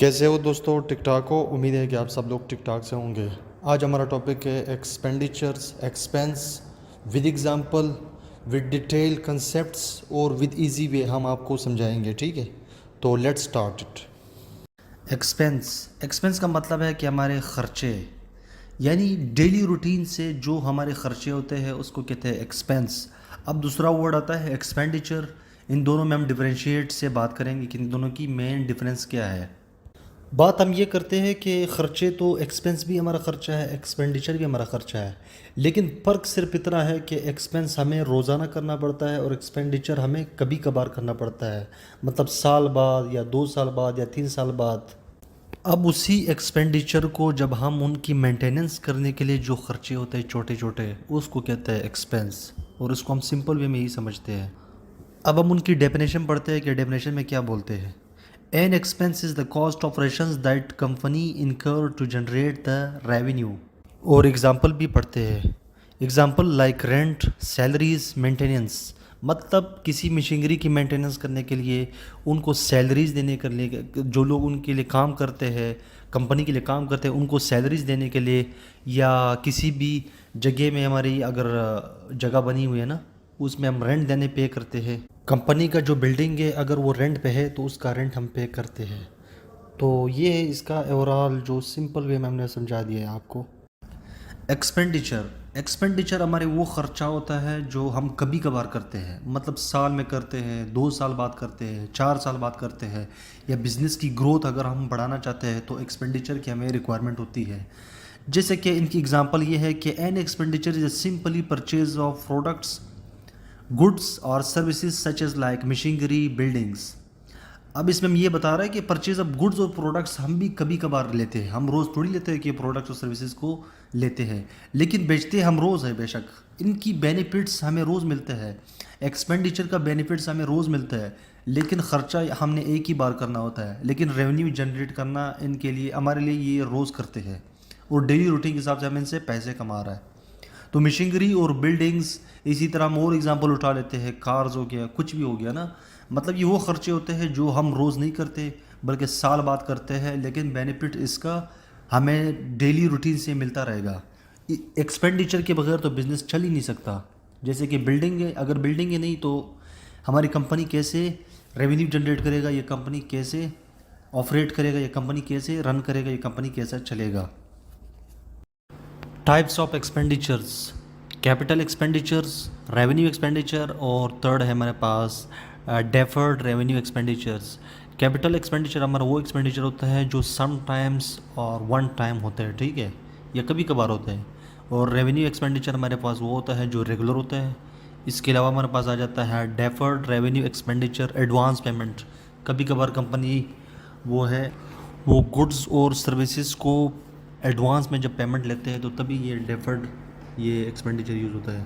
कैसे हो दोस्तों, ठीक ठाक हो। उम्मीद है कि आप सब लोग ठीक ठाक से होंगे। आज हमारा टॉपिक है expenditures, expense, with example, with detail concepts और विद इजी वे हम आपको समझाएंगे। ठीक है, तो let's start it. Expense expense का मतलब है कि हमारे ख़र्चे, यानी डेली रूटीन से जो हमारे ख़र्चे होते हैं उसको कहते हैं एक्सपेंस। अब दूसरा वर्ड आता है एक्सपेंडिचर। इन दोनों में हम डिफरेंशिएट से बात करेंगे कि इन दोनों की मेन डिफरेंस क्या है। बात हम ये करते हैं कि ख़र्चे तो एक्सपेंस भी हमारा ख़र्चा है, एक्सपेंडिचर भी हमारा ख़र्चा है, लेकिन फ़र्क सिर्फ इतना है कि एक्सपेंस हमें रोज़ाना करना पड़ता है और एक्सपेंडिचर हमें कभी कभार करना पड़ता है, मतलब साल बाद या 2 साल बाद या 3 साल बाद। अब उसी एक्सपेंडिचर को जब हम उनकी मेंटेनेंस करने के लिए जो खर्चे होते हैं छोटे छोटे, उसको कहते हैं एक्सपेंस, और इसको हम सिंपल वे में ही समझते हैं। अब हम उनकी डेफिनेशन पढ़ते हैं कि डेफिनेशन में क्या बोलते हैं। An expense is the cost of operations that company इनकर टू जनरेट द रेवेन्यू। और एग्जांपल भी पढ़ते हैं। Example like rent, salaries, maintenance. मतलब किसी मशीनरी की मेंटेनेंस करने के लिए उनको सैलरीज देने के लिए, जो लोग उनके लिए काम करते हैं, कंपनी के लिए काम करते हैं, उनको सैलरीज देने के लिए, या किसी भी जगह में हमारी अगर जगह बनी हुई है ना, उसमें हम रेंट देने पे करते हैं। कंपनी का जो बिल्डिंग है अगर वो रेंट पे है तो उसका रेंट हम पे करते हैं। तो ये है इसका ओवरऑल जो सिंपल वे में हमने समझा दिया है आपको। एक्सपेंडिचर एक्सपेंडिचर हमारे वो खर्चा होता है जो हम कभी कभार करते हैं, मतलब साल में करते हैं, 2 साल बाद करते हैं, 4 साल बाद करते हैं, या बिज़नेस की ग्रोथ अगर हम बढ़ाना चाहते हैं तो एक्सपेंडिचर की हमें रिक्वायरमेंट होती है। जैसे कि इनकी एग्जांपल ये है कि an expenditure is simply purchase of products, goods और services such as like machinery, buildings. अब इसमें हम ये बता रहे हैं कि परचेज ऑफ गुड्स और प्रोडक्ट्स हम भी कभी कभार लेते हैं, हम रोज़ थोड़ी लेते हैं कि प्रोडक्ट्स और सर्विसेज को लेते हैं, लेकिन बेचते हम रोज़ है। बेशक इनकी बेनिफिट्स हमें रोज़ मिलते हैं, एक्सपेंडिचर का बेनिफिट्स हमें रोज़ मिलता है, लेकिन ख़र्चा हमने एक ही बार करना होता है, लेकिन रेवेन्यू जनरेट करना इनके लिए, हमारे लिए ये रोज़ करते हैं, और डेली रूटीन के हिसाब से हम इनसे पैसे कमा रहा है। तो मशीनरी और बिल्डिंग्स, इसी तरह हम और एग्जांपल उठा लेते हैं, कार्स हो गया, कुछ भी हो गया ना। मतलब ये वो खर्चे होते हैं जो हम रोज़ नहीं करते बल्कि साल बाद करते हैं, लेकिन बेनिफिट इसका हमें डेली रूटीन से मिलता रहेगा। एक्सपेंडिचर के बगैर तो बिज़नेस चल ही नहीं सकता। जैसे कि बिल्डिंग है, अगर बिल्डिंग है नहीं तो हमारी कंपनी कैसे रेवेन्यू जनरेट करेगा, ये कंपनी कैसे ऑपरेट करेगा, ये कंपनी कैसे रन करेगा, ये कंपनी कैसे चलेगा। Types of expenditures, capital expenditures, revenue expenditure, और थर्ड है हमारे पास deferred revenue expenditures. Capital expenditure हमारा वो एक्सपेंडिचर होता है जो सम टाइम्स और वन टाइम होता है, ठीक है, या कभी कभार होता है। और रेवेन्यू एक्सपेंडिचर हमारे पास वो होता है जो रेगुलर होता है। इसके अलावा हमारे पास आ जाता है deferred revenue expenditure, advance payment. कभी कभार कंपनी वो है, वो गुड्स और सर्विसेज को एडवांस में जब पेमेंट लेते हैं तो तभी ये डेफर्ड ये एक्सपेंडिचर यूज़ होता है।